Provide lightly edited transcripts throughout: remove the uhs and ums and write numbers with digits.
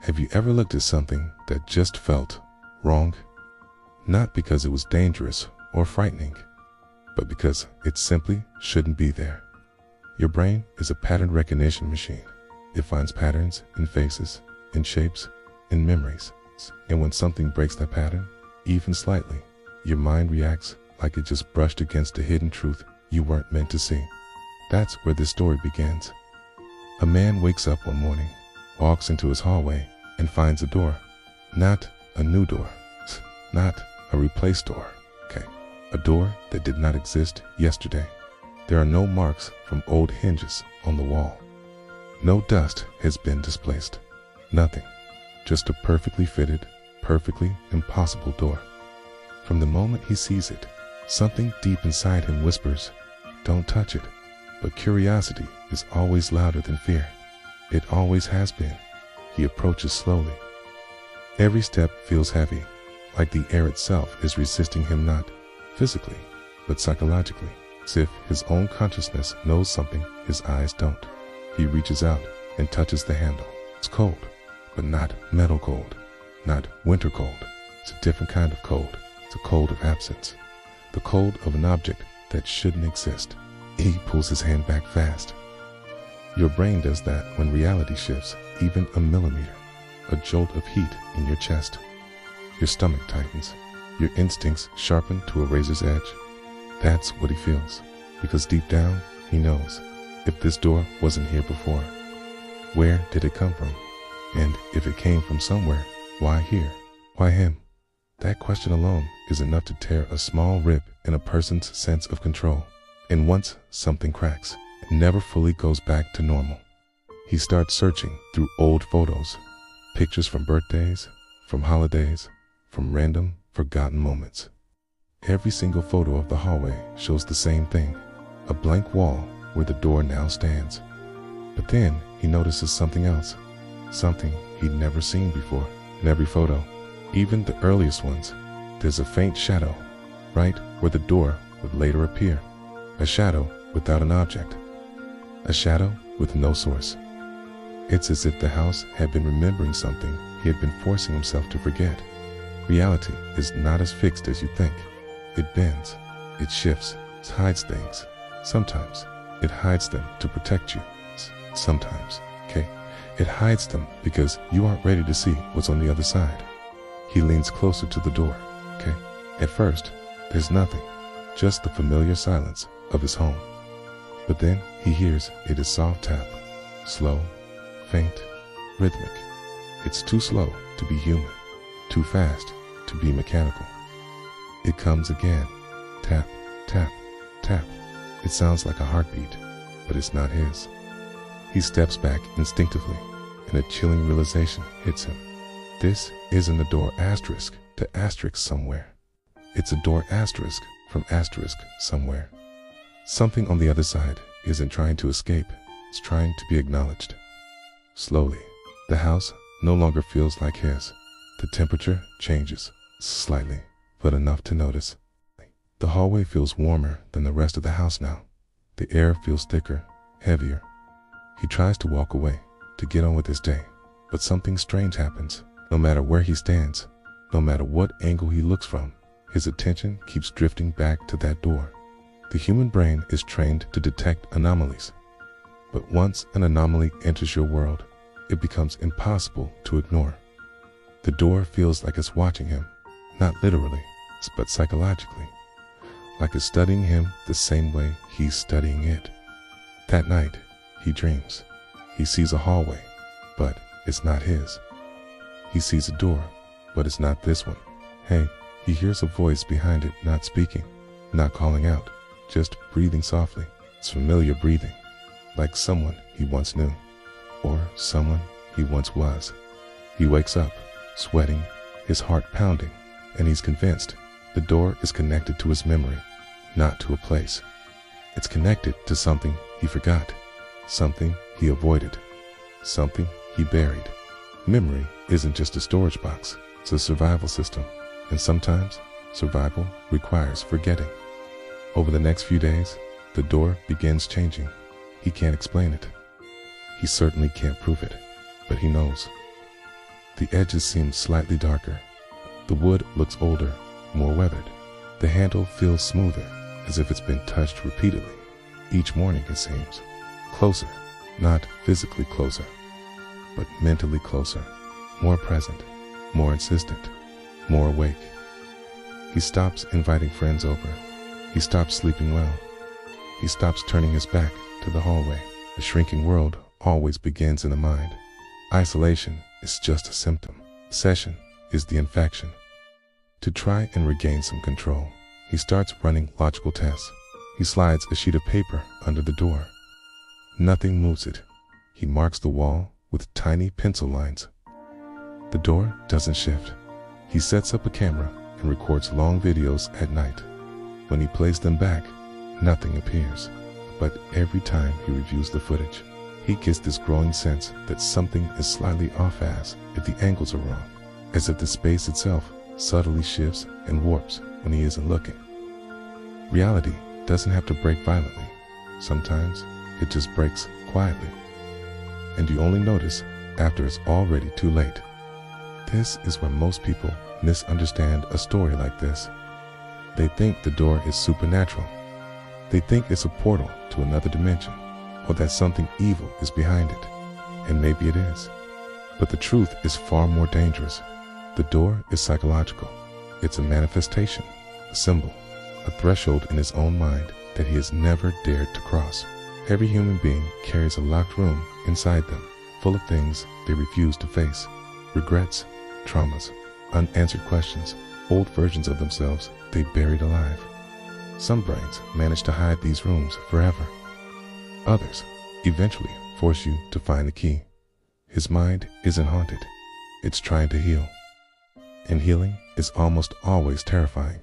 Have you ever looked at something that just felt wrong? Not because it was dangerous or frightening, but because it simply shouldn't be there. Your brain is a pattern recognition machine. It finds patterns in faces, in shapes, in memories. And when something breaks that pattern, even slightly, your mind reacts like it just brushed against a hidden truth you weren't meant to see. That's where this story begins. A man wakes up one morning, walks into his hallway, and finds a door. Not a new door, not a replaced door, a door that did not exist yesterday. There are no marks from old hinges on the wall. No dust has been displaced. Nothing. Just a perfectly fitted, perfectly impossible door. From the moment he sees it, something deep inside him whispers, "Don't touch it." But curiosity is always louder than fear. It always has been. He approaches slowly. Every step feels heavy, like the air itself is resisting him, not physically, but psychologically, as if his own consciousness knows something his eyes don't. He reaches out and touches the handle. It's cold, but not metal cold, not winter cold. It's a different kind of cold. It's a cold of absence, the cold of an object that shouldn't exist. He pulls his hand back fast. Your brain does that when reality shifts even a millimeter, a jolt of heat in your chest. Your stomach tightens, your instincts sharpen to a razor's edge. That's what he feels, because deep down, he knows, if this door wasn't here before, where did it come from? And if it came from somewhere, why here? Why him? That question alone is enough to tear a small rip in a person's sense of control. And once something cracks, it never fully goes back to normal. He starts searching through old photos, pictures from birthdays, from holidays, from random, forgotten moments. Every single photo of the hallway shows the same thing, a blank wall where the door now stands. But then he notices something else, something he'd never seen before. In every photo, even the earliest ones, there's a faint shadow, right where the door would later appear. A shadow without an object, a shadow with no source. It's as if the house had been remembering something he had been forcing himself to forget. Reality is not as fixed as you think. It bends, it shifts, it hides things. Sometimes it hides them to protect you. Sometimes, it hides them because you aren't ready to see what's on the other side. He leans closer to the door, At first, there's nothing, just the familiar silence of his home. But then he hears it is soft tap, slow, faint, rhythmic. It's too slow to be human, too fast to be mechanical. It comes again, tap, tap, tap. It sounds like a heartbeat, but it's not his. He steps back instinctively, and a chilling realization hits him. This isn't a door asterisk to asterisk somewhere. It's a door asterisk from asterisk somewhere. Something on the other side isn't trying to escape, it's trying to be acknowledged. Slowly, the house no longer feels like his. The temperature changes, slightly, but enough to notice. The hallway feels warmer than the rest of the house now. The air feels thicker, heavier. He tries to walk away, to get on with his day, but something strange happens. No matter where he stands, no matter what angle he looks from, his attention keeps drifting back to that door. The human brain is trained to detect anomalies. But once an anomaly enters your world, it becomes impossible to ignore. The door feels like it's watching him, not literally, but psychologically, like it's studying him the same way he's studying it. That night, he dreams. He sees a hallway, but it's not his. He sees a door, but it's not this one. Hey, he hears a voice behind it, not speaking, not calling out, just breathing softly. It's familiar breathing, like someone he once knew, or someone he once was. He wakes up, sweating, his heart pounding, and he's convinced the door is connected to his memory, not to a place. It's connected to something he forgot, something he avoided, something he buried. Memory isn't just a storage box, it's a survival system, and sometimes survival requires forgetting. Over the next few days, the door begins changing. He can't explain it. He certainly can't prove it, but he knows. The edges seem slightly darker. The wood looks older, more weathered. The handle feels smoother, as if it's been touched repeatedly. Each morning it seems. Closer, not physically closer, but mentally closer. More present, more insistent, more awake. He stops inviting friends over. He stops sleeping well. He stops turning his back to the hallway. The shrinking world always begins in the mind. Isolation is just a symptom. Obsession is the infection. To try and regain some control, he starts running logical tests. He slides a sheet of paper under the door. Nothing moves it. He marks the wall with tiny pencil lines. The door doesn't shift. He sets up a camera and records long videos at night. When he plays them back, nothing appears. But every time he reviews the footage, he gets this growing sense that something is slightly off, as if the angles are wrong, as if the space itself subtly shifts and warps when he isn't looking. Reality doesn't have to break violently. Sometimes it just breaks quietly, and you only notice after it's already too late. This is where most people misunderstand a story like this. They think the door is supernatural. They think it's a portal to another dimension, or that something evil is behind it. And maybe it is. But the truth is far more dangerous. The door is psychological. It's a manifestation, a symbol, a threshold in his own mind that he has never dared to cross. Every human being carries a locked room inside them, full of things they refuse to face. Regrets, traumas, unanswered questions, old versions of themselves they buried alive. Some brains manage to hide these rooms forever. Others eventually force you to find the key. His mind isn't haunted. It's trying to heal. And healing is almost always terrifying.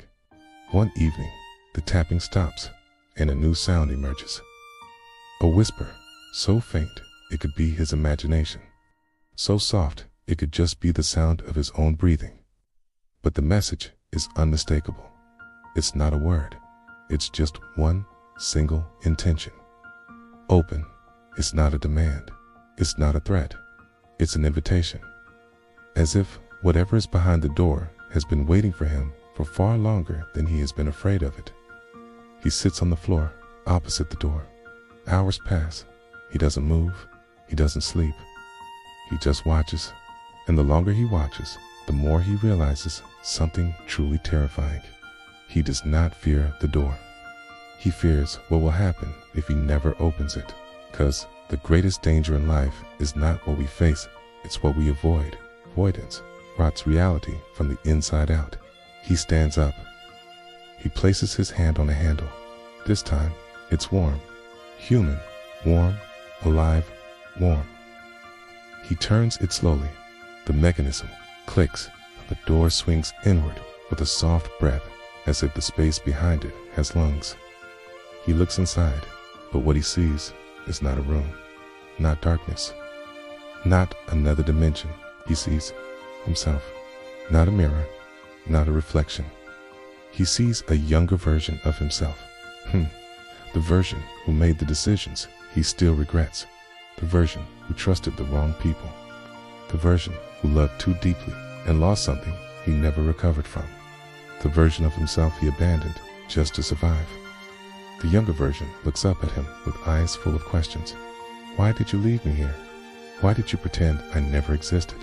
One evening, the tapping stops and a new sound emerges. A whisper, so faint it could be his imagination. So soft it could just be the sound of his own breathing. But the message is unmistakable. It's not a word. It's just one single intention. Open. It's not a demand. It's not a threat. It's an invitation. As if whatever is behind the door has been waiting for him for far longer than he has been afraid of it. He sits on the floor opposite the door. Hours pass. He doesn't move. He doesn't sleep. He just watches. And the longer he watches, the more he realizes something truly terrifying. He does not fear the door. He fears what will happen if he never opens it. Because the greatest danger in life is not what we face, it's what we avoid. Avoidance rots reality from the inside out. He stands up. He places his hand on a handle. This time, it's warm. Human, warm, alive, warm. He turns it slowly. The mechanism clicks. The door swings inward with a soft breath, as if the space behind it has lungs. He looks inside, but what he sees is not a room, not darkness, not another dimension. He sees himself, not a mirror, not a reflection. He sees a younger version of himself. The version who made the decisions he still regrets. The version who trusted the wrong people. The version who loved too deeply and lost something he never recovered from. The version of himself he abandoned just to survive. The younger version looks up at him with eyes full of questions. Why did you leave me here? Why did you pretend I never existed?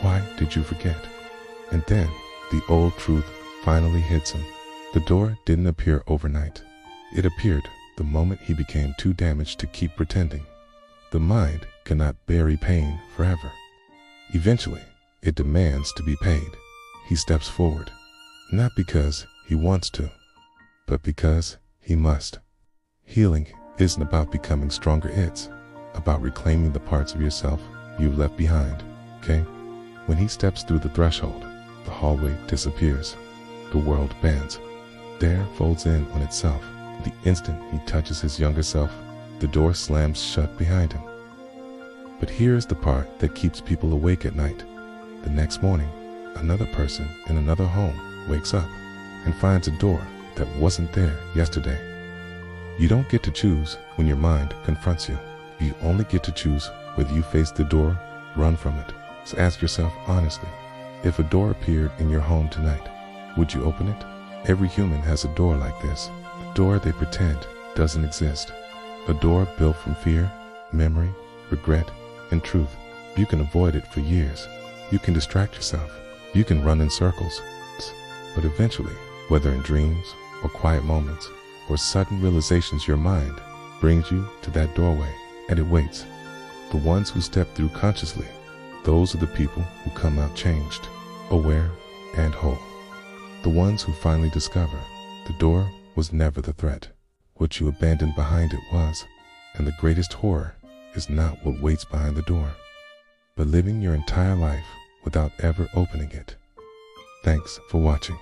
Why did you forget? And then the old truth finally hits him. The door didn't appear overnight. It appeared the moment he became too damaged to keep pretending. The mind cannot bury pain forever. Eventually, it demands to be paid. He steps forward, not because he wants to, but because he must. Healing isn't about becoming stronger, it's about reclaiming the parts of yourself you've left behind, okay? When he steps through the threshold, the hallway disappears. The world bends. There folds in on itself. The instant he touches his younger self, the door slams shut behind him. But here's the part that keeps people awake at night. The next morning, another person in another home wakes up and finds a door that wasn't there yesterday. You don't get to choose when your mind confronts you. You only get to choose whether you face the door, run from it, So ask yourself honestly, if a door appeared in your home tonight, would you open it? Every human has a door like this, a door they pretend doesn't exist. A door built from fear, memory, regret, and truth. You can avoid it for years. You can distract yourself. You can run in circles. But eventually, whether in dreams or quiet moments or sudden realizations, your mind brings you to that doorway, and it waits. The ones who step through consciously, those are the people who come out changed, aware, and whole. The ones who finally discover the door was never the threat. What you abandoned behind it was, and the greatest horror is not what waits behind the door, but living your entire life without ever opening it. Thanks for watching.